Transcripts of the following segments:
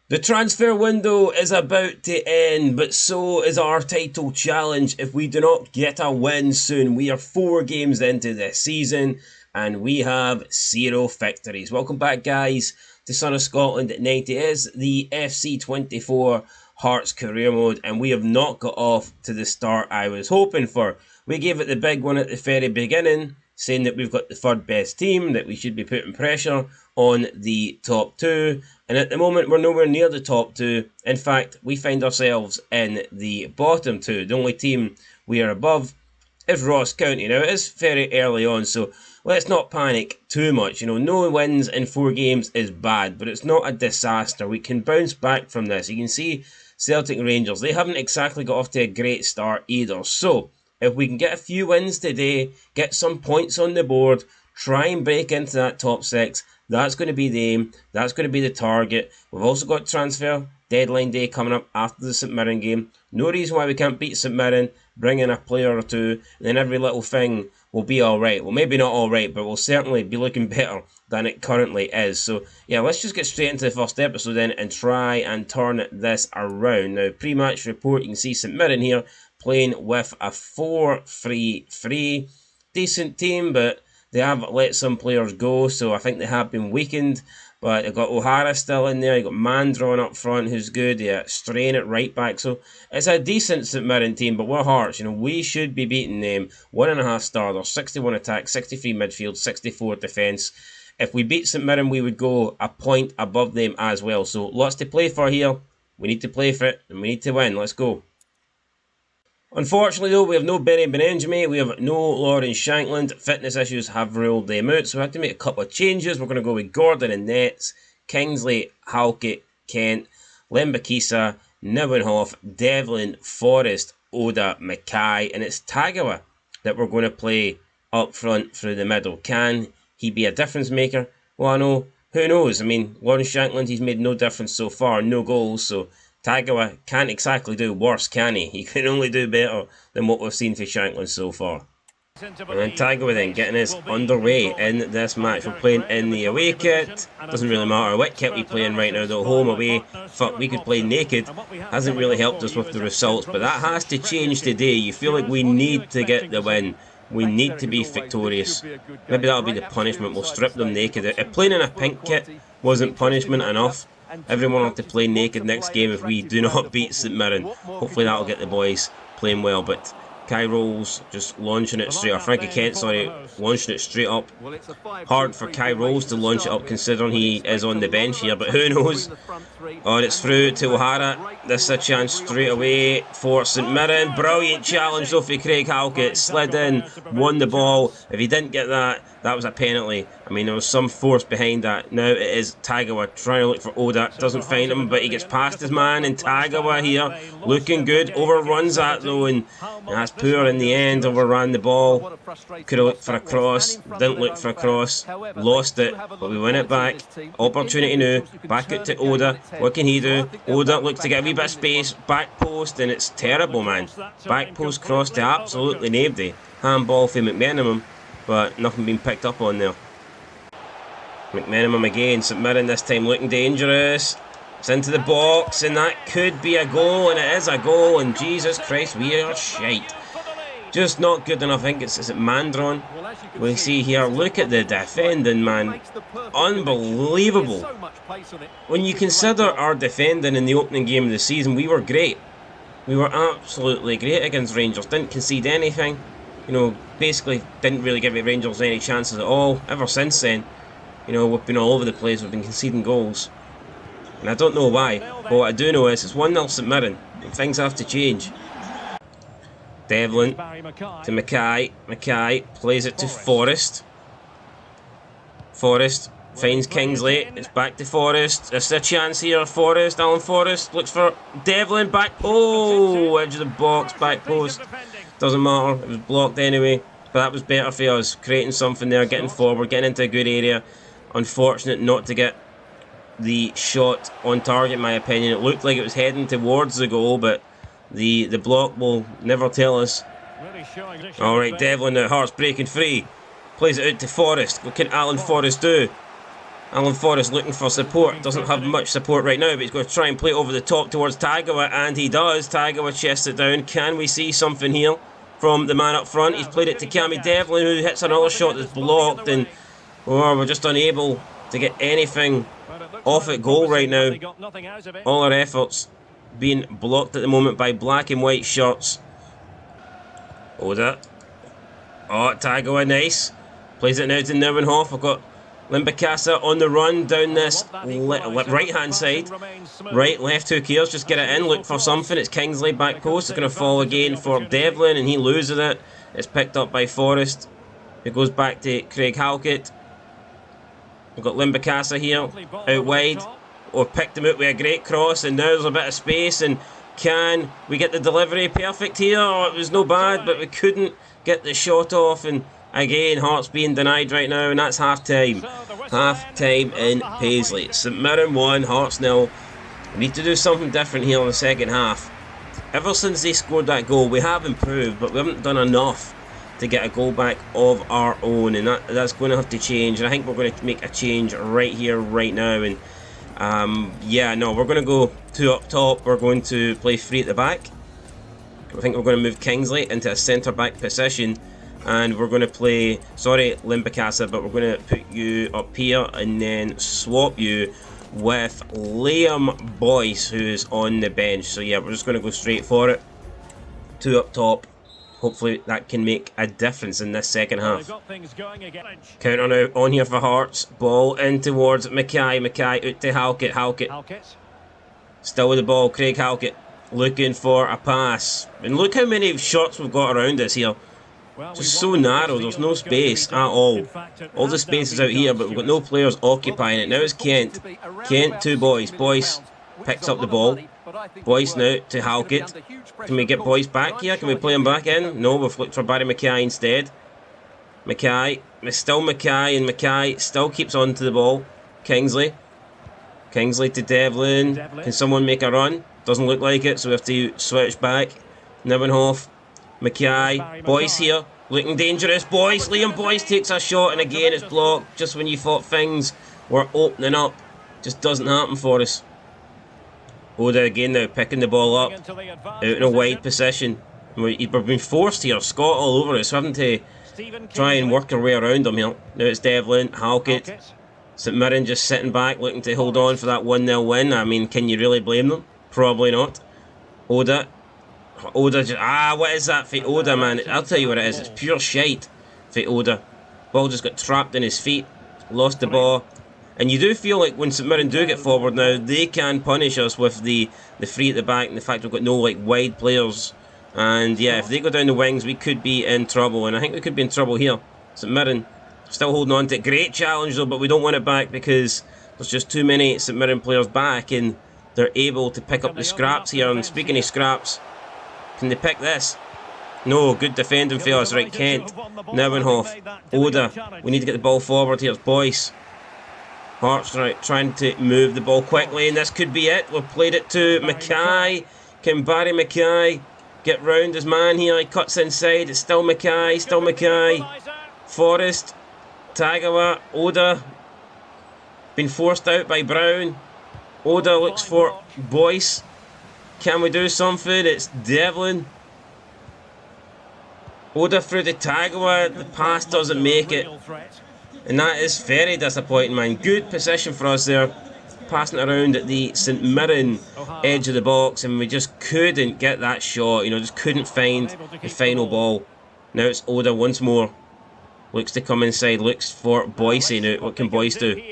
The transfer window is about to end, but so is our title challenge if we do not get a win soon. We are 4 games into this season and we have 0 victories. Welcome back, guys, to Son of Scotland 90. It is the FC24 Hearts career mode and we have not got off to the start I was hoping for. We gave it the big one at the very beginning, saying that we've got the third best team, that we should be putting pressure on the top 2, and at the moment we're nowhere near the top 2. In fact, we find ourselves in the bottom 2. The only team we are above is Ross County. Now, it is very early on, so let's not panic too much. No wins in 4 games is bad, but it's not a disaster. We can bounce back from this. You can see Celtic Rangers, they haven't exactly got off to a great start either, so if we can get a few wins today, get some points on the board, try and break into that top 6, that's going to be the aim, that's going to be the target. We've also got transfer deadline day coming up after the St Mirren game. No reason why we can't beat St Mirren, bring in a player or two, and then every little thing will be alright. Well, maybe not alright, but we'll certainly be looking better than it currently is. So, yeah, let's just get straight into the first episode then and try and turn this around. Now, pre-match report, you can see St Mirren here playing with a 4-3-3. Decent team, but they have let some players go, so I think they have been weakened. But they've got O'Hara still in there, you've got Mandron up front who's good, Strain at right back, so it's a decent St Mirren team, but we're Hearts, we should be beating them. 1.5 stars, 61 attack, 63 midfield, 64 defence. If we beat St Mirren, we would go a point above them as well, so lots to play for here. We need to play for it, and we need to win. Let's go. Unfortunately though, we have no Benny Benenjami, we have no Lauren Shankland. Fitness issues have ruled them out, so we had to make a couple of changes. We're going to go with Gordon in nets, Kingsley, Halkett, Kent, Lembakisa, Nieuwenhof, Devlin, Forrest, Oda, Mackay, and it's Tagawa that we're going to play up front through the middle. Can he be a difference maker? Well, I know, who knows? I mean, Lauren Shankland, he's made no difference so far, no goals, so Tagawa can't exactly do worse, can he? He can only do better than what we've seen for Shankland so far. And then Tagawa then getting us underway in this match. We're playing in the away kit. Doesn't really matter what kit we play in right now though. Home, away, fuck, we could play naked. Hasn't really helped us with the results, but that has to change today. You feel like we need to get the win. We need to be victorious. Maybe that'll be the punishment. We'll strip them naked. If playing in a pink kit wasn't punishment enough, everyone will have to play naked next game if we do not beat St Mirren. Hopefully that'll get the boys playing well, but Kai Rolls just launching it straight up. Frankie Kent, sorry, launching it straight up. Hard for Kai Rolls to launch it up considering he is on the bench here, but who knows. Oh, and it's through to O'Hara. This is a chance straight away for St Mirren. Brilliant challenge though for Craig Halkett. Slid in, won the ball. If he didn't get that, that was a penalty. I mean, there was some force behind that. Now it is Tagawa trying to look for Oda. Doesn't find him, but he gets past his man. And Tagawa here, looking good. Overruns that though, and that's poor in the end. Overran the ball. Could have looked for a cross. Didn't look for a cross. Lost it, but we win it back. Opportunity now. Back out to Oda. What can he do? Oda looks to get a wee bit of space. Back post, and it's terrible, man. Back post cross to absolutely nobody. Handball for McMenamin, but nothing being picked up on there. McMenamin again. St Mirren this time looking dangerous. It's into the box, and that could be a goal, and it is a goal, and Jesus Christ, we are shite. Just not good enough. I think is it Mandron? We see here, look at the defending, man. Unbelievable. When you consider our defending in the opening game of the season, we were great. We were absolutely great against Rangers. Didn't concede anything. Basically didn't really give Rangers any chances at all. Ever since then, we've been all over the place. We've been conceding goals. And I don't know why. But what I do know is it's 1-0 St Mirren. And things have to change. Devlin to Mackay. Mackay plays it to Forrest. Forrest finds Kingsley. It's back to Forrest. There's a chance here. Forrest, Alan Forrest looks for Devlin. Back. Oh, edge of the box, back post. Doesn't matter. It was blocked anyway. But that was better for us. Creating something there, getting forward, getting into a good area. Unfortunate not to get the shot on target, in my opinion. It looked like it was heading towards the goal, but the block will never tell us. Alright, Devlin now. Hearts breaking free. Plays it out to Forrest. What can Alan Forrest do? Alan Forrest looking for support. Doesn't have much support right now, but he's going to try and play it over the top towards Tagawa, and he does. Tagawa chests it down. Can we see something here from the man up front? He's played it to Cammy Devlin, who hits another shot that's blocked, and we're just unable to get anything off at goal right now. All our efforts being blocked at the moment by black and white shots. Oda. Oh, Tagawa, nice. Plays it now to Neuenhoff. I've got Limbakasa on the run down this right hand side. Right, left, who cares? Just get it in, look for something. It's Kingsley back post. It's going to fall again for Devlin, and he loses it. It's picked up by Forrest. It goes back to Craig Halkett. We've got Limbakasa here, out wide. Or picked him out with a great cross, and now there's a bit of space, and can we get the delivery perfect here? Oh, it was no bad, but we couldn't get the shot off, and again, Hearts being denied right now, and that's half-time. Half-time in Paisley. St Mirren 1, Hearts 0. We need to do something different here in the second half. Ever since they scored that goal, we have improved, but we haven't done enough to get a goal back of our own, and that's going to have to change. And I think we're going to make a change right here, right now, and yeah, no, we're going to go 2 up top. We're going to play 3 at the back. I think we're going to move Kingsley into a centre-back position, and we're going to play, sorry, Limbakasa, but we're going to put you up here and then swap you with Liam Boyce, who's on the bench. So yeah, we're just going to go straight for it. 2 up top. Hopefully that can make a difference in this second half. Counter now on here for Hearts. Ball in towards Mackay. Mackay out to Halkett. Halkett. Still with the ball. Craig Halkett looking for a pass. And look how many shots we've got around us here. Just so narrow. There's no space at all. All the space is out here, but we've got no players occupying it. Now it's Kent. Kent to Boyce. Boyce picks up the ball. Boyce now to Halkett. Can we get Boyce back here? Can we play him back in? No, we've looked for Barry Mackay instead. Mackay. Still Mackay, and Mackay still keeps on to the ball. Kingsley. Kingsley to Devlin. Can someone make a run? Doesn't look like it, so we have to switch back. Neuenhoff. Mackay. Boyce here. Looking dangerous. Boyce. Liam Boyce takes a shot, and again it's blocked. Just when you thought things were opening up. Just doesn't happen for us. Oda again now, picking the ball up, out in a wide position. We've been forced here, Scott all over us, so having to try and work our way around him here. Now it's Devlin, Halkett, St Mirren just sitting back, looking to hold on for that 1-0 win. I mean, can you really blame them? Probably not. Oda just, what is that for Oda, man? I'll tell you what it is, it's pure shite for Oda. Ball just got trapped in his feet, lost the ball. And you do feel like when St Mirren do get forward now, they can punish us with the 3 at the back and the fact we've got no like wide players. And yeah, if they go down the wings, we could be in trouble. And I think we could be in trouble here. St Mirren still holding on to it. Great challenge though, but we don't want it back because there's just too many St Mirren players back and they're able to pick up the scraps here. And speaking of scraps, can they pick this? No, good defending for us. Right, Kent, Neuenhoff, Oda. We need to get the ball forward here. It's Boyce. Hearts trying to move the ball quickly, and this could be it. We've played it to Mackay. Can Barry Mackay get round his man here? He cuts inside. It's still Mackay. Still Mackay. Forrest. Tagawa. Oda. Been forced out by Brown. Oda looks for Boyce. Can we do something? It's Devlin. Oda through to Tagawa. The pass doesn't make it. And that is very disappointing, man. Good position for us there. Passing it around at the St Mirren edge of the box, and we just couldn't get that shot. You know, just couldn't find the final ball. Now it's Oda once more. Looks to come inside, looks for Boyce now. What can Boyce do?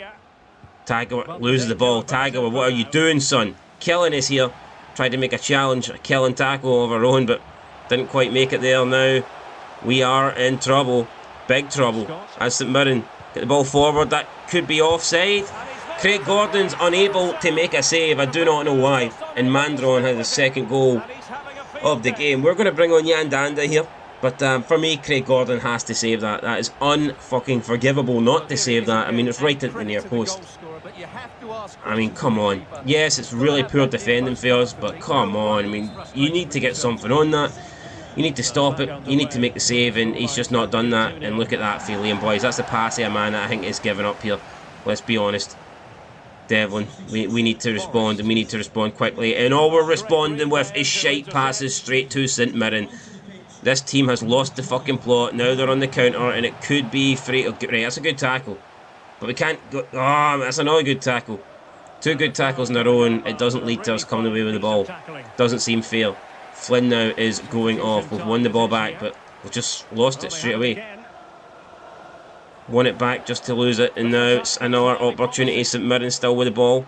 Tagawa loses the ball. Tagawa, what are you doing, son? Killing is here. Tried to make a challenge, a killing tackle of our own, but didn't quite make it there. Now we are in trouble. Big trouble. As St Mirren get the ball forward, that could be offside. Craig Gordon's unable to make a save. I do not know why. And Mandron has the second goal of the game. We're going to bring on Yan Danda here. But for me, Craig Gordon has to save that. That is unfucking forgivable not to save that. I mean, it's right at the near post. I mean, come on. Yes, it's really poor defending for us, but come on. I mean, you need to get something on that. You need to stop it. You need to make the save, and he's just not done that. And look at that for Liam Boyce. That's the pass here, man, that I think is given up here. Let's be honest. Devlin, we need to respond, and we need to respond quickly. And all we're responding with is shite passes straight to St Mirren. This team has lost the fucking plot. Now they're on the counter, and it could be free. Right, that's a good tackle. But we can't go. Oh, that's another good tackle. 2 good tackles in a row, and it doesn't lead to us coming away with the ball. Doesn't seem fair. Flynn now is going off. We've won the ball back, but we've just lost it straight away. Won it back just to lose it, and now it's another opportunity. St Mirren still with the ball.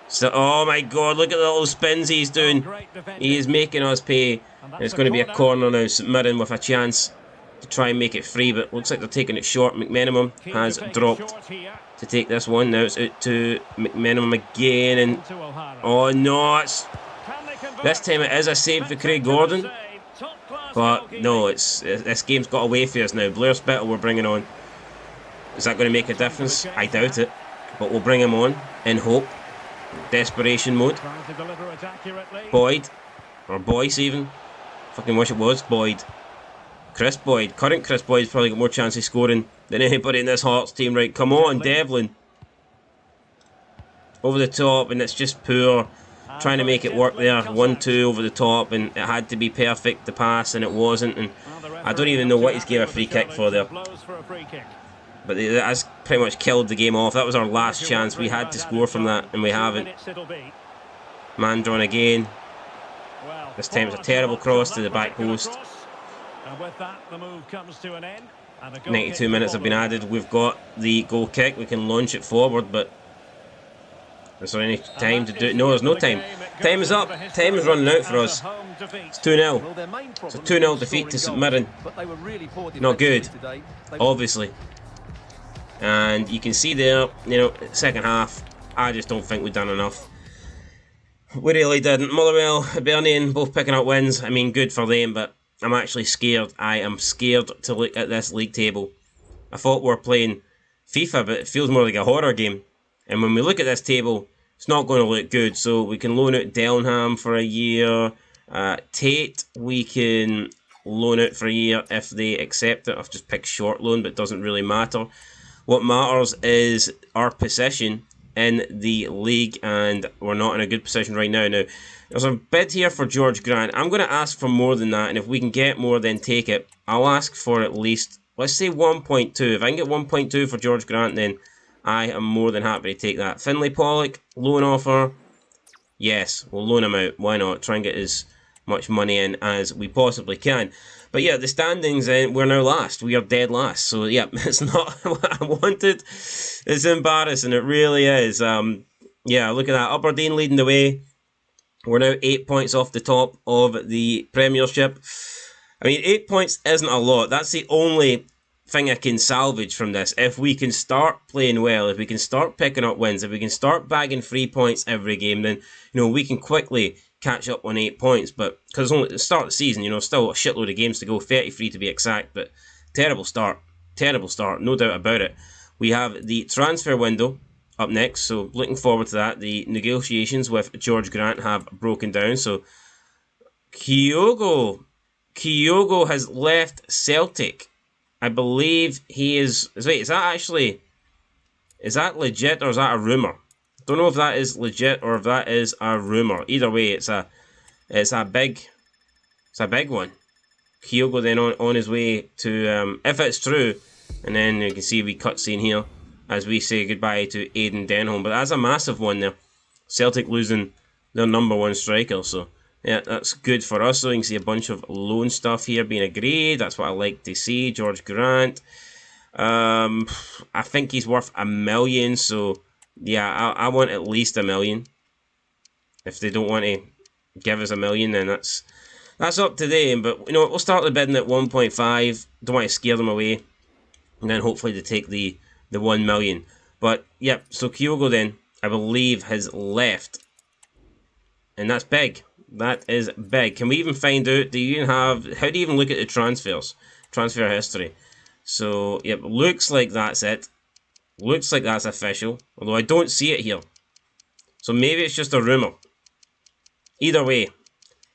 So, oh my god, look at the little spins he's doing. He is making us pay. And it's going to be a corner now. St Mirren with a chance to try and make it free, but looks like they're taking it short. McMenamum has dropped to take this one. Now it's out to McMenamum again, and oh no, it's this time it is a save for Craig Gordon. But no, this game's got away from us now. Blair Spittle we're bringing on. Is that going to make a difference? I doubt it. But we'll bring him on in hope. Desperation mode. Boyd. Or Boyce even. Fucking wish it was Boyd. Chris Boyd. Current Chris Boyd's probably got more chance of scoring than anybody in this Hearts team. Right, come on, Devlin. Over the top, and it's just poor. Trying to make it work there. 1-2 over the top, and it had to be perfect, the pass, and it wasn't. And I don't even know what he's gave a free kick for there. But that's pretty much killed the game off. That was our last chance. We had to score from that, and we haven't. Man drawn again. This time it's a terrible cross to the back post. 92 minutes have been added. We've got the goal kick. We can launch it forward, but is there any time to do it? No, there's no time. Time is up. Time is running out for us. It's 2-0. It's a 2-0 defeat to St Mirren. Not good, obviously. And you can see there, you know, second half, I just don't think we've done enough. We really didn't. Motherwell, Hibernian, both picking up wins. I mean, good for them, but I'm actually scared. I am scared to look at this league table. I thought we were playing FIFA, but it feels more like a horror game. And when we look at this table, it's not going to look good. So we can loan out Delnham for a year. Tate, we can loan out for a year if they accept it. I've just picked short loan, but it doesn't really matter. What matters is our position in the league, and we're not in a good position right now. Now, there's a bid here for George Grant. I'm going to ask for more than that, and if we can get more, then take it. I'll ask for at least, let's say 1.2. If I can get 1.2 for George Grant, then I am more than happy to take that. Finlay Pollock, loan offer. Yes, we'll loan him out. Why not? Try and get as much money in as we possibly can. But yeah, the standings, we're now last. We are dead last. So yeah, it's not what I wanted. It's embarrassing. It really is. Yeah, look at that. Aberdeen leading the way. We're now 8 points off the top of the Premiership. I mean, 8 points isn't a lot. That's the only thing I can salvage from this. If we can start playing well, if we can start picking up wins, if we can start bagging 3 points every game, then, you know, we can quickly catch up on 8 points. But because it's only the start of the season, you know, still a shitload of games to go, 33 to be exact, but terrible start, no doubt about it. We have the transfer window up next, so looking forward to that. The negotiations with George Grant have broken down, so Kyogo has left Celtic. I believe he is. Wait, is that legit or is that a rumour? Don't know if that is legit or if that is a rumour. Either way, it's a big one. Kyogo then on his way to, if it's true, and then you can see we cutscene here as we say goodbye to Aidan Denholm. But that's a massive one there. Celtic losing their #1 striker, so yeah, that's good for us. So you can see a bunch of loan stuff here being agreed. That's what I like to see. George Grant. I think he's worth $1 million, so yeah, I want at least $1 million. If they don't want to give us $1 million, then that's up to them. But you know, we'll start the bidding at 1.5. Don't want to scare them away, and then hopefully they take the $1 million. But yeah, so Kyogo then I believe has left, and that's big. That is big. Can we even find out? How do you even look at the transfer history? So yep, looks like that's it. Looks like that's official, although I don't see it here. So maybe it's just a rumour. Either way,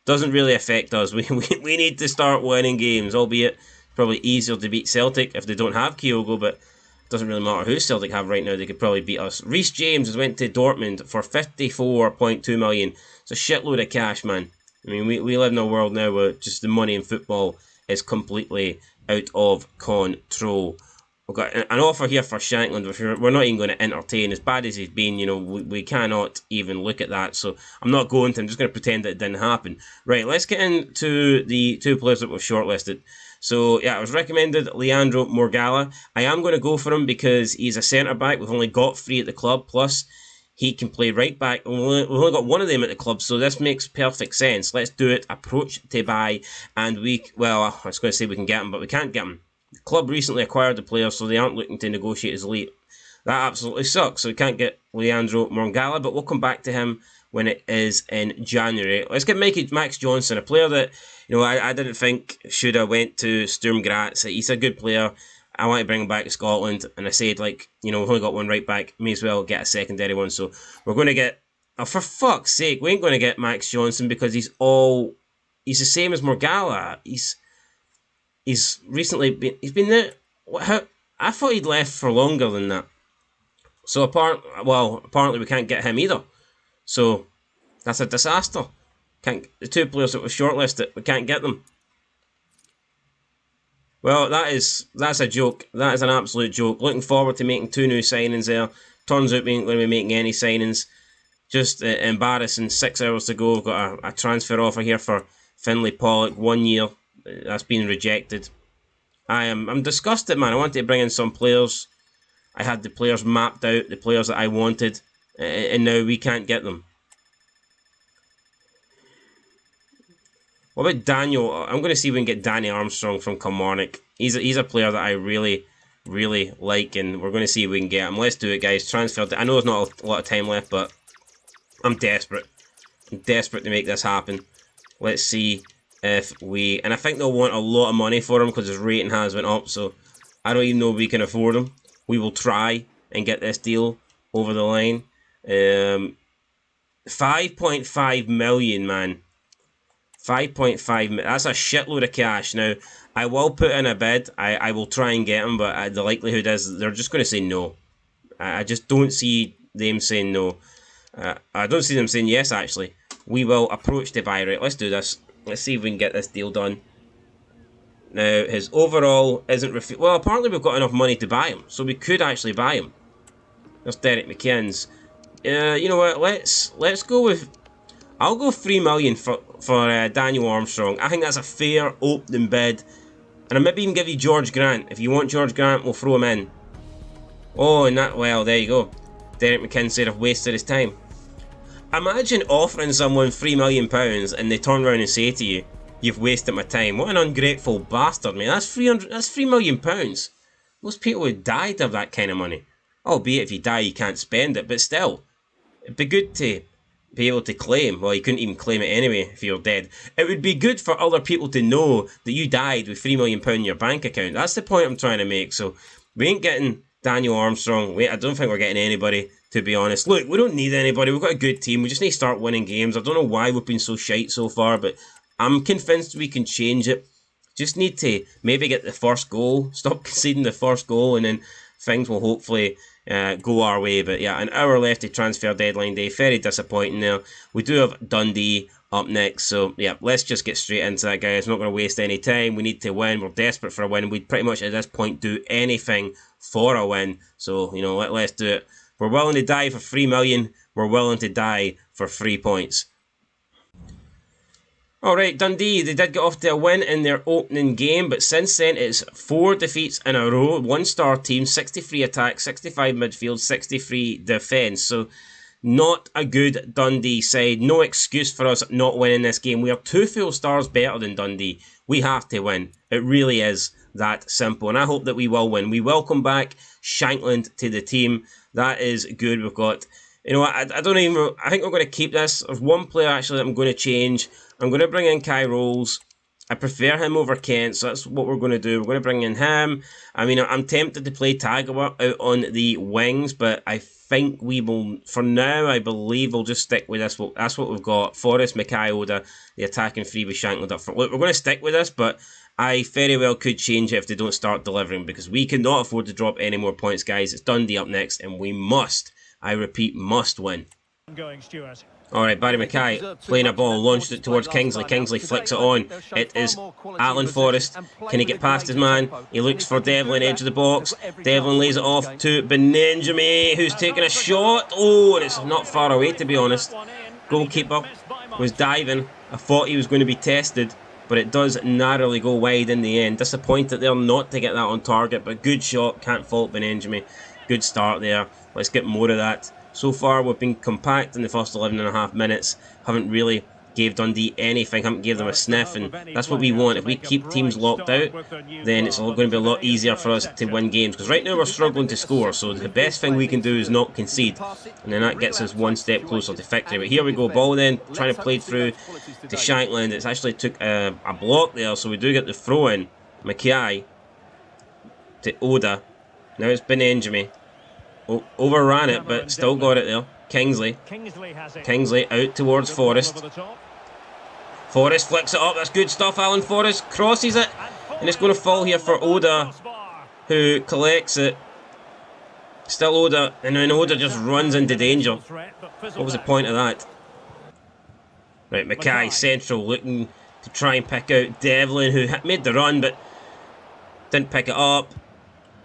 doesn't really affect us. We need to start winning games, albeit probably easier to beat Celtic if they don't have Kyogo, but Doesn't really matter who Celtic have right now, they could probably beat us. Reece James has went to Dortmund for 54.2 million. It's a shitload of cash, man. I mean, we live in a world now where just the money in football is completely out of control. We've got an offer here for Shankland, which we're not even going to entertain. As bad as he's been, you know, we cannot even look at that. So I'm not going to. I'm just going to pretend that it didn't happen. Right, let's get into the 2 players that were shortlisted. So, yeah, I was recommended Leandro Morgala. I am going to go for him because he's a centre-back. We've only got 3 at the club, plus he can play right back. We've only got 1 of them at the club, so this makes perfect sense. Let's do it. Approach to buy, and well, I was going to say we can get him, but we can't get him. The club recently acquired the player, so they aren't looking to negotiate his late. That absolutely sucks, so we can't get Leandro Morgala, but we'll come back to him when it is in January. Let's get Max Johnson, a player that, you know, I didn't think should have went to Sturm Graz. He's a good player. I want to bring him back to Scotland, and I said, like, you know, we've only got 1 right back, may as well get a secondary one. So we're going to get, oh, for fuck's sake, we ain't going to get Max Johnson because he's the same as Morgala. He's recently been there. I thought he'd left for longer than that. So apparently we can't get him either. So that's a disaster. The 2 players that were shortlisted, we can't get them. Well, that's a joke. That is an absolute joke. Looking forward to making 2 new signings there. Turns out we ain't going to be making any signings. Just embarrassing. 6 hours to go. We've got a transfer offer here for Finlay Pollock. 1 year. That's been rejected. I'm disgusted, man. I wanted to bring in some players. I had the players mapped out, the players that I wanted, and now we can't get them. What about Daniel? I'm going to see if we can get Danny Armstrong from Kilmarnock. He's a player that I really, really like, and we're going to see if we can get him. Let's do it, guys. Transfer. I know there's not a lot of time left, but I'm desperate. I'm desperate to make this happen. Let's see if we... And I think they'll want a lot of money for him because his rating has went up, so I don't even know if we can afford him. We will try and get this deal over the line. 5.5 million, man. 5.5 million. That's a shitload of cash. Now, I will put in a bid. I will try and get him, but the likelihood is they're just going to say no. I just don't see them saying no. I don't see them saying yes, actually. We will approach the buy. Right, let's do this. Let's see if we can get this deal done. Now, his overall isn't... Well, apparently we've got enough money to buy him, so we could actually buy him. There's Derek McKinn's. You know what? Let's go with... I'll go 3 million for Daniel Armstrong. I think that's a fair opening bid. And I'll maybe even give you George Grant. If you want George Grant, we'll throw him in. Oh, and that... Well, there you go. Derek McKinn said I've wasted his time. Imagine offering someone £3 million and they turn around and say to you, "You've wasted my time." What an ungrateful bastard, man. That's £3 million. Most people would die to have that kind of money. Albeit if you die you can't spend it, but still. It'd be good to be able to claim. Well, you couldn't even claim it anyway if you're dead. It would be good for other people to know that you died with £3 million in your bank account. That's the point I'm trying to make. So we ain't getting Daniel Armstrong. I don't think we're getting anybody, to be honest. Look, we don't need anybody. We've got a good team. We just need to start winning games. I don't know why we've been so shite so far, but I'm convinced we can change it. Just need to maybe get the first goal. Stop conceding the first goal, and then things will hopefully go our way. But yeah, an hour left to transfer deadline day. Very disappointing there. We do have Dundee up next. So yeah, let's just get straight into that, guys. Not going to waste any time. We need to win. We're desperate for a win. We'd pretty much at this point do anything for a win. So, you know, let's do it. We're willing to die for 3 million. We're willing to die for 3 points. Alright, Dundee, they did get off to a win in their opening game, but since then it's 4 defeats in a row. 1-star team, 63 attack, 65 midfield, 63 defence. So, not a good Dundee side. No excuse for us not winning this game. We are 2 full stars better than Dundee. We have to win. It really is that simple. And I hope that we will win. We welcome back Shankland to the team. That is good. We've got... You know, I don't even... I think we're going to keep this. There's one player, actually, that I'm going to change. I'm going to bring in Kai Rolls. I prefer him over Kent, so that's what we're going to do. We're going to bring in him. I mean, I'm tempted to play Tagawa out on the wings, but I think we will, for now, I believe we'll just stick with this. That's what we've got. Forrest, Mackay, Oda, the attacking three with Shankland up front. Look, we're going to stick with this, but I very well could change it if they don't start delivering, because we cannot afford to drop any more points, guys. It's Dundee up next, and we must, I repeat, must win. Alright, Barry Mackay playing a ball, launched it towards Kingsley. Kingsley flicks it on. It is Alan Forrest. Can he get past his man? He looks for Devlin, edge of the box. Devlin lays it off to Benenjami, who's taking a shot. Oh, and it's not far away, to be honest. Goalkeeper was diving. I thought he was going to be tested, but it does narrowly go wide in the end. Disappointed there not to get that on target, but good shot. Can't fault Benenjami. Good start there. Let's get more of that. So far, we've been compact in the first 11.5 minutes. Haven't really gave Dundee anything. Haven't gave them a sniff, and that's what we want. If we keep teams locked out, then it's going to be a lot easier for us to win games. Because right now we're struggling to score, so the best thing we can do is not concede, and then that gets us one step closer to victory. But here we go, ball then, trying to play through to Shankland. It's actually took a block there, so we do get the throw in. Mackay to Oda. Now it's Benenjami. Overran it, but still got it there. Kingsley out towards Forrest. Forrest flicks it up. That's good stuff. Alan Forrest crosses it, and it's going to fall here for Oda, who collects it. Still Oda, and then Oda just runs into danger. What was the point of that? Right, Mackay central, looking to try and pick out Devlin, who made the run but didn't pick it up.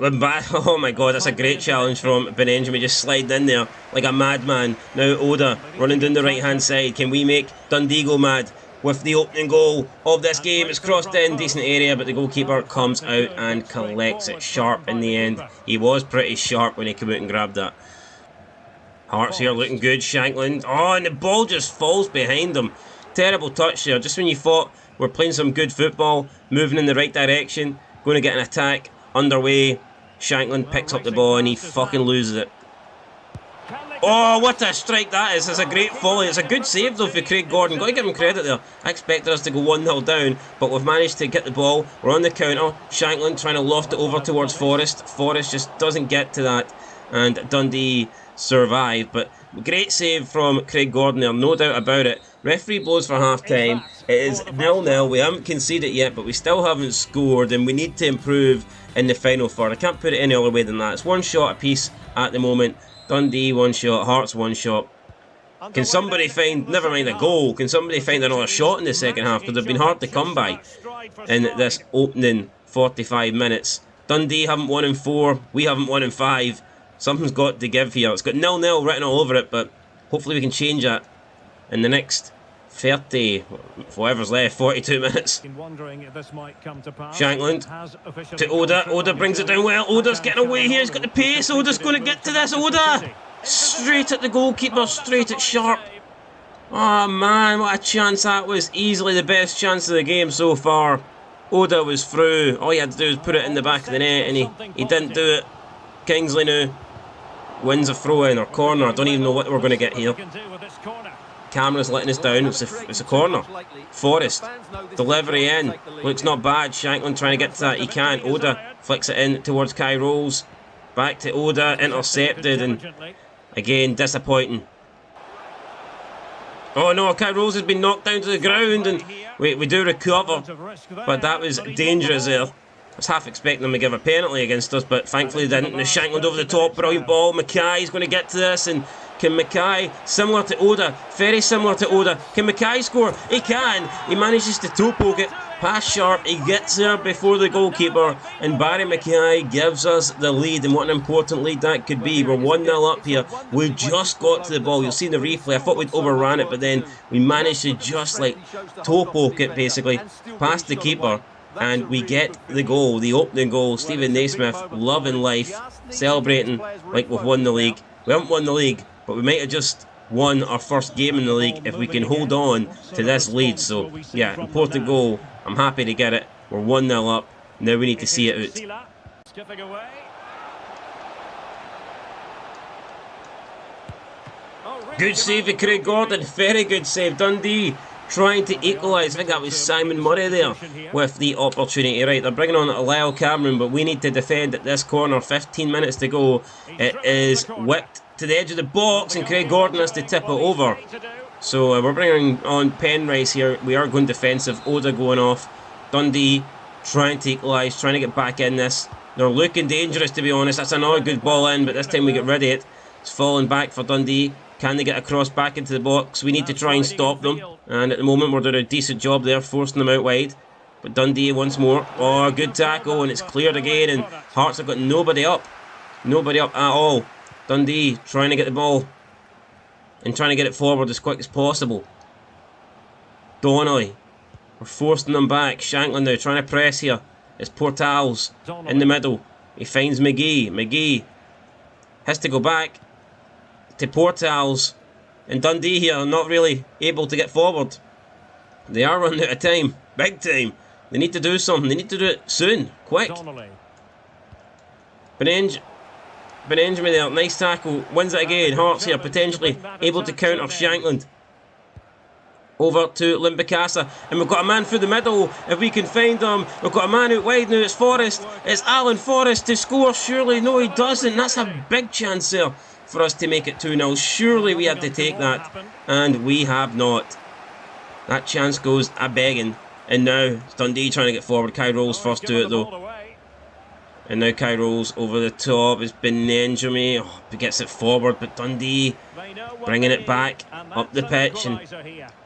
Oh my god, that's a great challenge from Benenjami, just sliding in there like a madman. Now Oda running down the right hand side. Can we make Dundee go mad with the opening goal of this game? It's crossed in, decent area, but the goalkeeper comes out and collects it sharp in the end. He was pretty sharp when he came out and grabbed that. Hearts here looking good. Shankland. Oh, and the ball just falls behind him. Terrible touch there. Just when you thought we're playing some good football, moving in the right direction, going to get an attack underway, Shankland picks up the ball and he fucking loses it. Oh, what a strike that is. It's a great volley. It's a good save though for Craig Gordon. Got to give him credit there. I expected us to go 1-0 down, but we've managed to get the ball. We're on the counter. Shankland trying to loft it over towards Forrest. Forrest just doesn't get to that, and Dundee survive. But great save from Craig Gordon there, no doubt about it. Referee blows for half time. It is 0-0. We haven't conceded yet, but we still haven't scored, and we need to improve in the final third. I can't put it any other way than that. It's one shot apiece at the moment. Dundee one shot, Hearts one shot. Can somebody find, never mind a goal, can somebody find another shot in the second half? Because they've been hard to come by in this opening 45 minutes. Dundee haven't won in 4, we haven't won in 5. Something's got to give here. It's got 0-0 written all over it, but hopefully we can change that in the next 30, whatever's left, 42 minutes. Shankland to Oda. Oda brings it down well. Oda's getting away here. He's got the pace. Oda's going to get to this. Oda! Straight at the goalkeeper. Straight at Sharp. Oh man, what a chance that was. Easily the best chance of the game so far. Oda was through. All he had to do was put it in the back of the net, and he didn't do it. Kingsley now wins a throw in or corner. I don't even know what we're going to get here. Camera's letting us down. It's a corner. Forrest. Delivery in. Looks not bad. Shankland trying to get to that. He can't. Oda flicks it in towards Kai Rolls. Back to Oda. Intercepted. And again, disappointing. Oh no, Kai Rolls has been knocked down to the ground. And we do recover. But that was dangerous there. I was half expecting them to give a penalty against us, but thankfully they didn't. Shankland over the top. Brilliant ball. Mackay's going to get to this. And can Mackay, similar to Oda, very similar to Oda, can Mackay score? He can. He manages to toe poke it past Sharp. He gets there before the goalkeeper, and Barry Mackay gives us the lead. And what an important lead that could be. We're 1-0 up here. We just got to the ball. You'll see in the replay. I thought we'd overran it, but then we managed to just like toe poke it basically past the keeper. And we get the goal, the opening goal. Stephen Naismith, loving life, celebrating like we've won the league. We haven't won the league, but we might have just won our first game in the league if we can hold on to this lead. So, yeah, important goal. I'm happy to get it. We're 1-0 up. Now we need to see it out. Good save of Craig Gordon. Very good save. Dundee trying to equalise. I think that was Simon Murray there with the opportunity. Right, they're bringing on Lyle Cameron, but we need to defend at this corner. 15 minutes to go. It is whipped to the edge of the box, and Craig Gordon has to tip it over. So we're bringing on Penrice here. We are going defensive. Oda going off. Dundee trying to equalise, trying to get back in this. They're looking dangerous, to be honest. That's another good ball in, but this time we get rid of it. It's falling back for Dundee. Can they get across back into the box? We need to try and stop them. And at the moment we're doing a decent job there, forcing them out wide. But Dundee once more. Oh, good tackle, and it's cleared again. And Hearts have got nobody up. Nobody up at all. Dundee trying to get the ball and trying to get it forward as quick as possible. Donnelly. We're forcing them back. Shankland now trying to press here. It's Portals in the middle. He finds McGee. McGee has to go back to Portals. And Dundee here not really able to get forward. They are running out of time. Big time. They need to do something. They need to do it soon. Quick. Benjamin there, nice tackle, wins it again. Hearts here potentially able to counter Shankland. Over to Limbicasa, and we've got a man through the middle if we can find him. We've got a man out wide now. It's Forrest. It's Alan Forrest to score. Surely, no, he doesn't. That's a big chance there for us to make it 2-0. Surely we had to take that, and we have not. That chance goes a begging, and now it's Dundee trying to get forward. Kai rolls first to it though. And now Kai rolls over the top. It's Benjamin. Oh, he gets it forward, but Dundee bringing it back up the pitch. And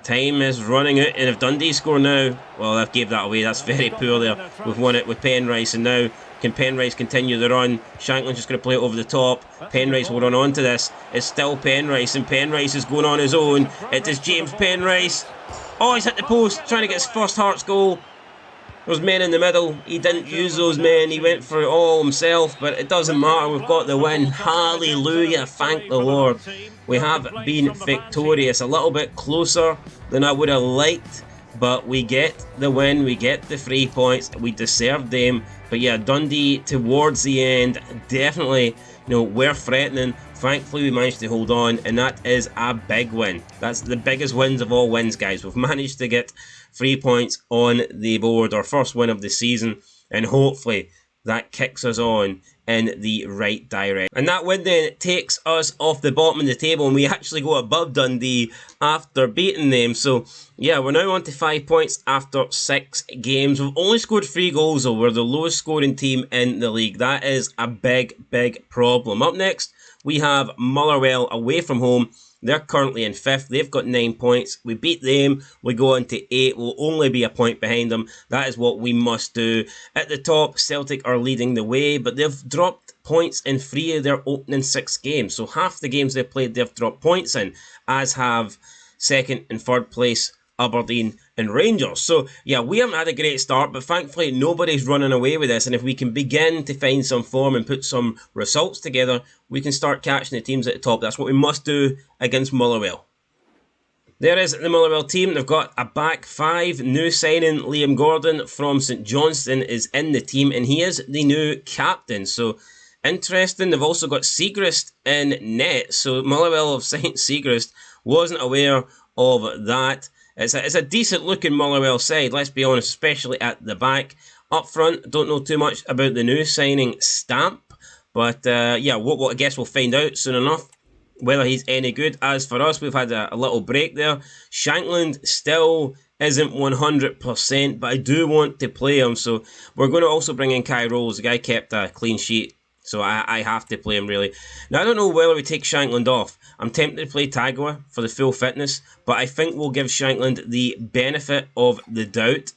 time is running out. And if Dundee score now, well, they've gave that away. That's very poor there. We've won it with Penrice. And now, can Penrice continue the run? Shankland's just going to play it over the top. Penrice will run on to this. It's still Penrice. And Penrice is going on his own. It is James Penrice. Oh, he's hit the post. Trying to get his first Hearts goal. Those men in the middle, he didn't use those men, he went for it all himself, but it doesn't matter, we've got the win. Hallelujah, thank the Lord. We have been victorious, a little bit closer than I would have liked, but we get the win, we get the 3 points, we deserved them. But yeah, Dundee towards the end, definitely, we're threatening. Thankfully we managed to hold on, and that is a big win. That's the biggest wins of all wins, guys. We've managed to get 3 points on the board, our first win of the season, and hopefully that kicks us on in the right direction. And that win then takes us off the bottom of the table, and we actually go above Dundee after beating them. So yeah, we're now on to 5 points after 6 games. We've only scored 3 goals though. We're the lowest scoring team in the league. That is a big problem. Up next we have Motherwell away from home. They're currently in 5th. They've got 9 points. We beat them. We go on to 8. We'll only be a point behind them. That is what we must do. At the top, Celtic are leading the way, but they've dropped points in 3 of their opening 6 games. So half the games they've played, they've dropped points in, as have 2nd and 3rd place Aberdeen and Rangers. So yeah, we haven't had a great start, but thankfully nobody's running away with this, and if we can begin to find some form and put some results together, we can start catching the teams at the top. That's what we must do against Motherwell. There is the Motherwell team. They've got a back 5. New signing Liam Gordon from St Johnstone is in the team, and he is the new captain. So interesting. They've also got Siegrist in net. So Motherwell have signed Siegrist. Wasn't aware of that. It's a decent looking Motherwell side, let's be honest, especially at the back. Up front, don't know too much about the new signing Stamp, but yeah, what I guess we'll find out soon enough whether he's any good. As for us, we've had a little break there. Shankland still isn't 100%, but I do want to play him, so we're going to also bring in Kai Rolls. The guy kept a clean sheet, so I have to play him really. Now, I don't know whether we take Shankland off. I'm tempted to play Tagawa for the full fitness, but I think we'll give Shankland the benefit of the doubt,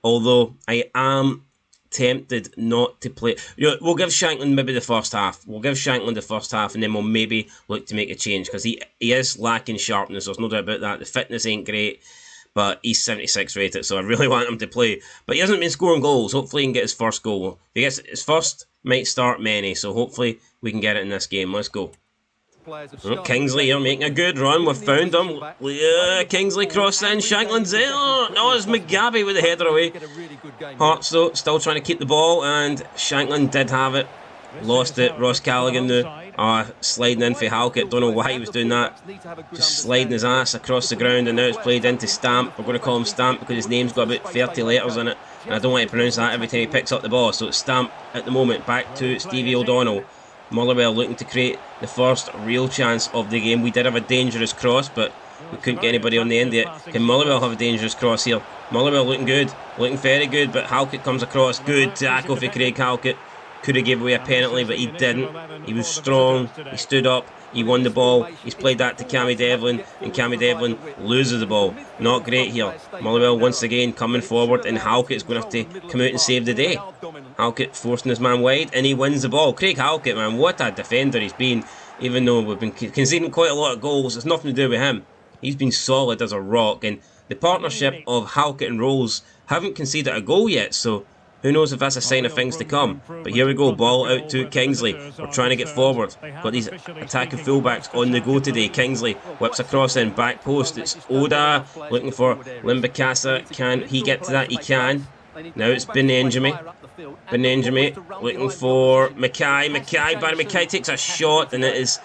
although I am tempted not to play. We'll give Shankland maybe the first half. We'll give Shankland the first half, and then we'll maybe look to make a change, because he is lacking sharpness. There's no doubt about that. The fitness ain't great, but he's 76 rated, so I really want him to play. But he hasn't been scoring goals. Hopefully he can get his first goal. If he gets his first, might start many, so hopefully we can get it in this game. Let's go. Oh, Kingsley here making a good run. We've found him. Yeah, Kingsley crossed in. Shankland's there. No, it's McGabby with the header away. Hearts though still trying to keep the ball, and Shankland did have it. Lost it. Ross Callaghan now sliding in for Halkett. Don't know why he was doing that. Just sliding his ass across the ground, and now it's played into Stamp. We're going to call him Stamp because his name's got about 30 letters in it, and I don't want to pronounce that every time he picks up the ball. So it's Stamp at the moment. Back to Stevie O'Donnell. Motherwell looking to create the first real chance of the game. We did have a dangerous cross, but we couldn't get anybody on the end yet. Can Motherwell have a dangerous cross here? Motherwell looking good, looking very good, but Halkett comes across. Good tackle for Craig Halkett. Could have gave away a penalty, but he didn't. He was strong, he stood up, he won the ball. He's played that to Cammy Devlin, and Cammy Devlin loses the ball. Not great here. Motherwell once again coming forward, and Halkett's going to have to come out and save the day. Halkett forcing his man wide, and he wins the ball. Craig Halkett, man, what a defender he's been. Even though we've been conceding quite a lot of goals, it's nothing to do with him. He's been solid as a rock, and the partnership of Halkett and Rolls haven't conceded a goal yet, so who knows if that's a sign of things to come. But here we go, ball out to Kingsley. We're trying to get forward. Got these attacking fullbacks on the go today. Kingsley whips across in, back post. It's Oda looking for Limbakasa. Can he get to that? He can. Now it's Benenjami. Benenjami looking for Mackay. Barry Mackay takes a shot, and it is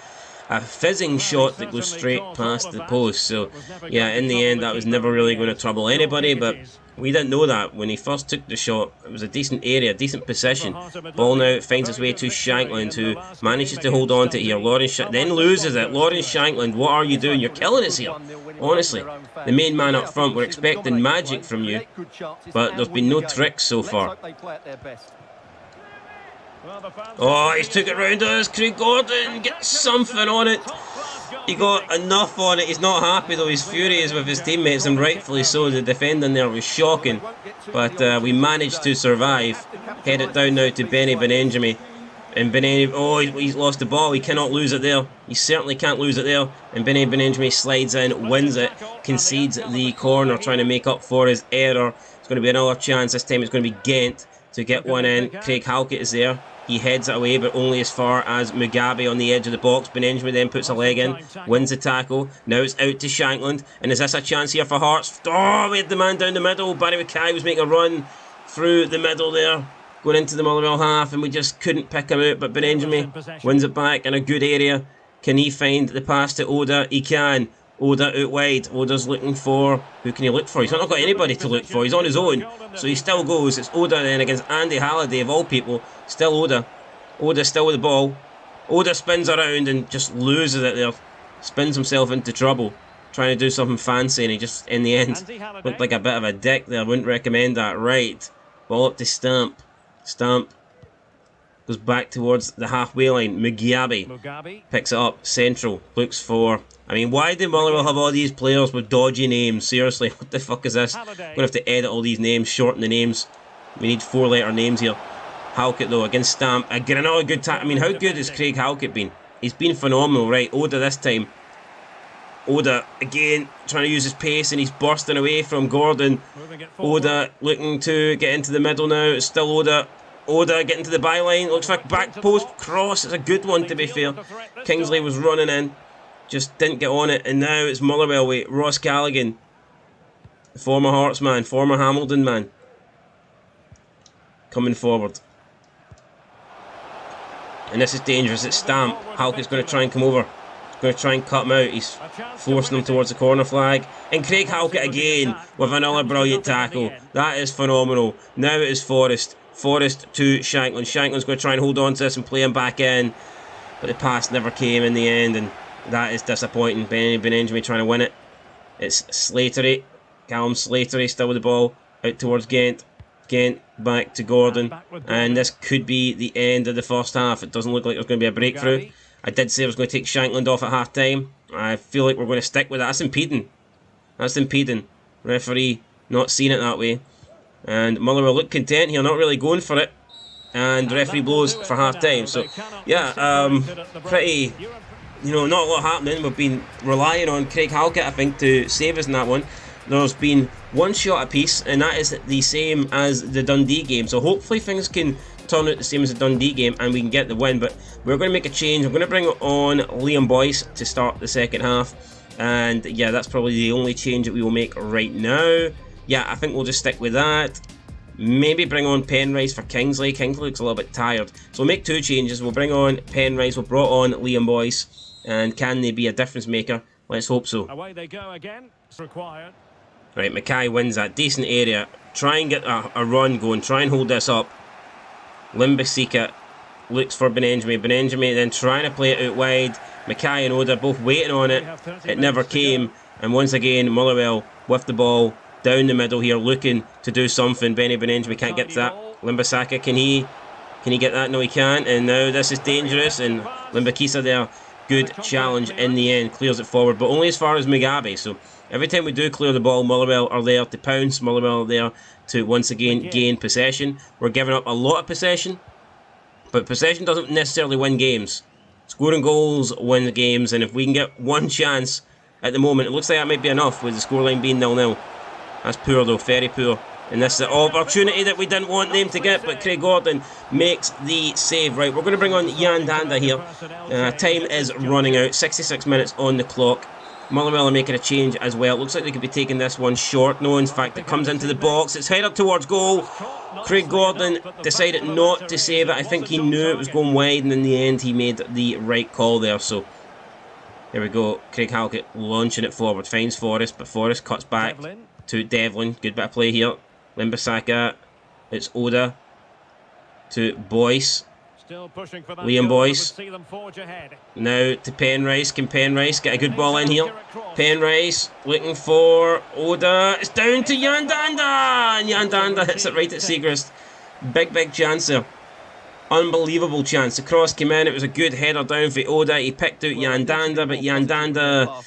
a fizzing shot that goes straight past the post. So yeah, in the end that was never really going to trouble anybody, but we didn't know that when he first took the shot. It was a decent area, decent position. Ball now finds its way to Shankland, who manages to hold on to it here. Then loses it. Lawrence Shankland, what are you doing? You're killing us here. Honestly, the main man up front, we're expecting magic from you, but there's been no tricks so far. Oh, he's took it round us. Craig Gordon gets something on it. He got enough on it. He's not happy though. He's furious with his teammates, and rightfully so. The defending there was shocking, but we managed to survive. Head it down now to Benny Benenjami. And Benny, oh, he's lost the ball. He cannot lose it there. He certainly can't lose it there. And Benny Benenjami slides in, wins it, concedes the corner, trying to make up for his error. It's going to be another chance. This time it's going to be Ghent to get one in. Craig Halkett is there. He heads it away, but only as far as Mugabe on the edge of the box. Benenjami then puts a leg in, wins the tackle. Now it's out to Shankland. And is this a chance here for Hearts? Oh, we had the man down the middle. Barry Mackay was making a run through the middle there, going into the Motherwell half, and we just couldn't pick him out. But Benenjami wins it back in a good area. Can he find the pass to Oda? He can. Oda out wide. Oda's looking for... Who can he look for? He's not got anybody to look for. He's on his own. So he still goes. It's Oda then against Andy Halliday, of all people. Still Oda. Oda still with the ball. Oda spins around and just loses it there. Spins himself into trouble. Trying to do something fancy, and he just, in the end, looked like a bit of a dick there. Wouldn't recommend that. Right. Ball up to Stamp. Stamp goes back towards the halfway line. Mugabe picks it up. Central. Looks for... I mean, why do Motherwell have all these players with dodgy names? Seriously, what the fuck is this? I'm going to have to edit all these names, shorten the names. We need 4-letter names here. Halkett, though, against Stamp. Again, another good time. I mean, how good has Craig Halkett been? He's been phenomenal. Right, Oda this time. Oda, again, trying to use his pace, and he's bursting away from Gordon. Oda looking to get into the middle now. It's still Oda. Oda getting to the byline. Looks like back post cross. It's a good one, to be fair. Kingsley was running in. Just didn't get on it, and now it's Motherwell with Ross Callaghan, former Hearts man, former Hamilton man, coming forward. And this is dangerous. It's Stamp. Halkett's going to try and come over. He's going to try and cut him out. He's forcing him towards the corner flag. And Craig Halkett again with another brilliant tackle. That is phenomenal. Now it is Forrest. Forrest to Shankland. Shankland's going to try and hold on to this and play him back in, but the pass never came in the end, and that is disappointing. Benenjami trying to win it. It's Slattery. Callum Slattery still with the ball. Out towards Ghent. Ghent back to Gordon. And this could be the end of the first half. It doesn't look like there's going to be a breakthrough. I did say I was going to take Shankland off at half time. I feel like we're going to stick with that. That's impeding. That's impeding. Referee not seeing it that way. And Motherwell look content here, not really going for it. And referee blows for half time. So, yeah, pretty... You know, not a lot happening. We've been relying on Craig Halkett, I think, to save us in that one. There's been one shot apiece, and that is the same as the Dundee game. So hopefully things can turn out the same as the Dundee game, and we can get the win. But we're going to make a change. We're going to bring on Liam Boyce to start the second half. And yeah, that's probably the only change that we will make right now. Yeah, I think we'll just stick with that. Maybe bring on Penrice for Kingsley. Kingsley looks a little bit tired. So we'll make two changes. We'll bring on Penrice. We'll brought on Liam Boyce. And can they be a difference maker? Let's hope so. Away they go again. It's required. Right, Mackay wins that decent area. Try and get a run going. Try and hold this up. Limbasika looks for Benenjami. Benenjami then trying to play it out wide. Mackay and Oda both waiting on it. It never came. And once again, Motherwell with the ball down the middle here, looking to do something. Benny Benenjami can't get to that. Limbasaka, can he get that? No, he can't. And now this is dangerous. And Limbakisa there, good challenge in the end. Clears it forward, but only as far as Mugabe. So every time we do clear the ball, Motherwell are there to pounce. Motherwell are there to once again gain possession. We're giving up a lot of possession, but possession doesn't necessarily win games. Scoring goals win the games, and if we can get one chance at the moment, it looks like that might be enough with the scoreline being 0-0. That's poor though, very poor. And this is the opportunity that we didn't want them to get, but Craig Gordon makes the save. Right, we're going to bring on Jan Danda here. Time is running out, 66 minutes on the clock. Motherwell are making a change as well. It looks like they could be taking this one short. No, in fact, it comes into the box. It's headed towards goal. Craig Gordon decided not to save it. I think he knew it was going wide, and in the end, he made the right call there. So, here we go. Craig Halkett launching it forward. Finds Forrest, but Forrest cuts back to Devlin. Good bit of play here. Limbasaka. It's Oda to Boyce. Liam Boyce. Now to Penrice. Can Penrice get a good ball in here? Penrice looking for Oda. It's down to Jan Danda. And Jan Danda hits it right at Siegrist. Big chance there. Unbelievable chance. The cross came in. It was a good header down for Oda. He picked out Jan Danda, but Jan Danda,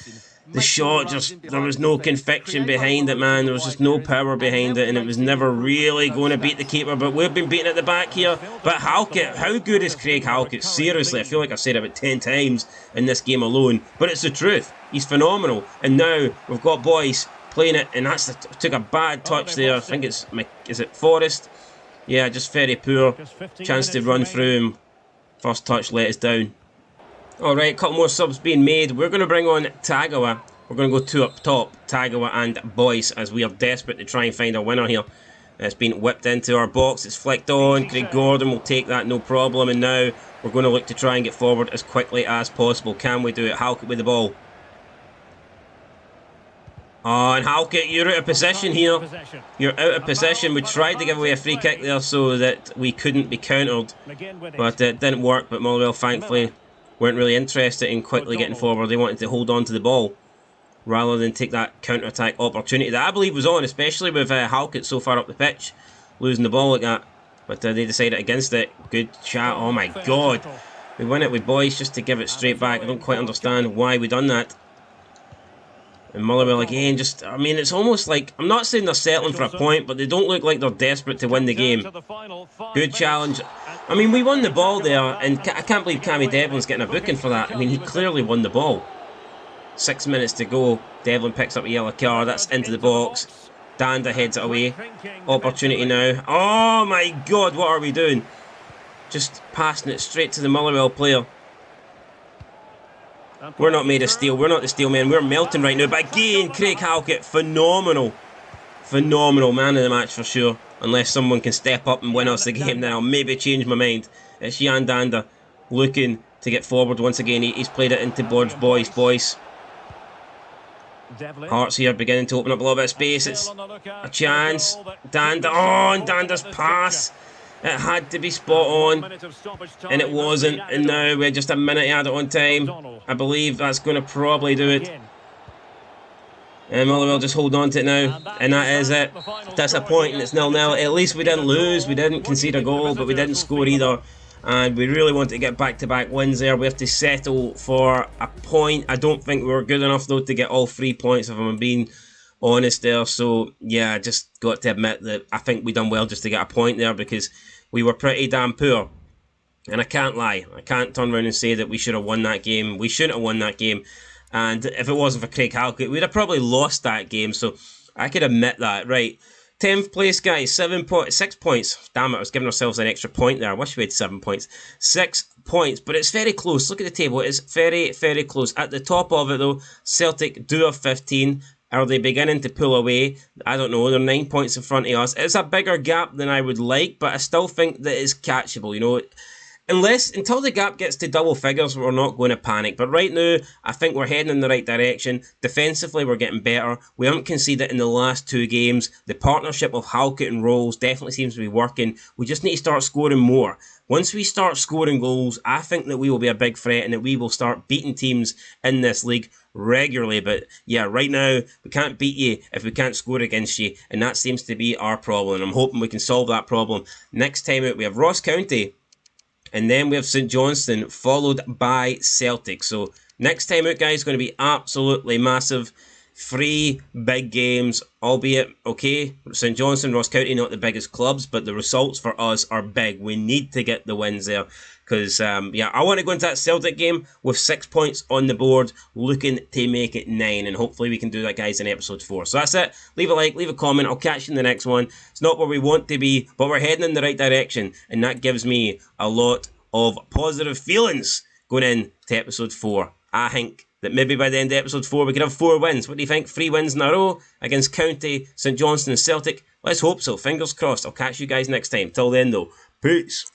the shot, there was no conviction behind it, man. There was just no power behind it, and it was never really going to beat the keeper. But we've been beaten at the back here. But Halkett, how good is Craig Halkett? Seriously, I feel like I've said it about 10 times in this game alone. But it's the truth. He's phenomenal. And now we've got Boyce playing it, and took a bad touch there. I think is it Forrest? Yeah, just very poor. Chance to run through him. First touch let us down. Alright, a couple more subs being made. We're going to bring on Tagawa. We're going to go two up top, Tagawa and Boyce, as we are desperate to try and find a winner here. It's been whipped into our box. It's flicked on. Craig Gordon will take that, no problem. And now we're going to look to try and get forward as quickly as possible. Can we do it? Halkett with the ball. Oh, and Halkett, you're out of possession here. You're out of possession. We tried to give away a free kick there so that we couldn't be countered. But it didn't work. But Motherwell, thankfully, weren't really interested in quickly getting forward. They wanted to hold on to the ball rather than take that counter-attack opportunity that I believe was on, especially with Halkett so far up the pitch, losing the ball like that. But they decided against it. Good chat. Oh my god. We win it with Boyce just to give it straight back. I don't quite understand why we done that. And Motherwell again, I mean, it's almost like, I'm not saying they're settling for a point, but they don't look like they're desperate to win the game. Good challenge. I mean, we won the ball there, and I can't believe Cammy Devlin's getting a booking for that. I mean, he clearly won the ball. 6 minutes to go. Devlin picks up a yellow card. That's into the box. Danda heads it away. Opportunity now. Oh my god, what are we doing? Just passing it straight to the Motherwell player. We're not made of steel. We're not the steel men. We're melting right now. But again, Craig Halkett, phenomenal. Phenomenal man of the match for sure. Unless someone can step up and win us the game, then I'll maybe change my mind. It's Jan Danda looking to get forward once again. He's played it into Boyce. Hearts here beginning to open up a little bit of space. It's a chance. Danda. Oh, and Danda's pass. It had to be spot on, and it wasn't. And now we're just a minute added on time. I believe that's going to probably do it. And Motherwell just hold on to it now, and that is it. Disappointing, it's 0-0. At least we didn't lose, we didn't concede a goal, but we didn't score either. And we really want to get back-to-back wins there. We have to settle for a point. I don't think we were good enough though to get all 3 points, if I'm being honest there. So yeah, I just got to admit that I think we done well just to get a point there, because we were pretty damn poor. And I can't lie, I can't turn around and say that we should have won that game. We shouldn't have won that game. And if it wasn't for Craig Halkett, we'd have probably lost that game. So I could admit that. Right, 10th place, guys. 6 points. Damn it, I was giving ourselves an extra point there. I wish we had 7 points. 6 points, but it's very close. Look at the table. It's very, very close. At the top of it, though, Celtic do have 15. Are they beginning to pull away? I don't know. They're 9 points in front of us. It's a bigger gap than I would like, but I still think that it's catchable. You know, until the gap gets to double figures, we're not going to panic. But right now, I think we're heading in the right direction. Defensively, we're getting better. We haven't conceded in the last 2 games. The partnership of Halkett and Rolls definitely seems to be working. We just need to start scoring more. Once we start scoring goals, I think that we will be a big threat and that we will start beating teams in this league regularly. But yeah, right now, we can't beat you if we can't score against you, and that seems to be our problem. And I'm hoping we can solve that problem. Next time out, we have Ross County, and then we have St Johnstone, followed by Celtic. So next time out, guys, is going to be absolutely massive. 3 big games, albeit, okay, St Johnstone, Ross County, not the biggest clubs, but the results for us are big. We need to get the wins there. Because, yeah, I want to go into that Celtic game with 6 points on the board, looking to make it 9. And hopefully we can do that, guys, in episode 4. So that's it. Leave a like, leave a comment. I'll catch you in the next one. It's not where we want to be, but we're heading in the right direction. And that gives me a lot of positive feelings going into episode 4. I think that maybe by the end of episode 4 we could have 4 wins. What do you think? 3 wins in a row against County, St Johnstone and Celtic? Let's hope so. Fingers crossed. I'll catch you guys next time. Till then, though, peace.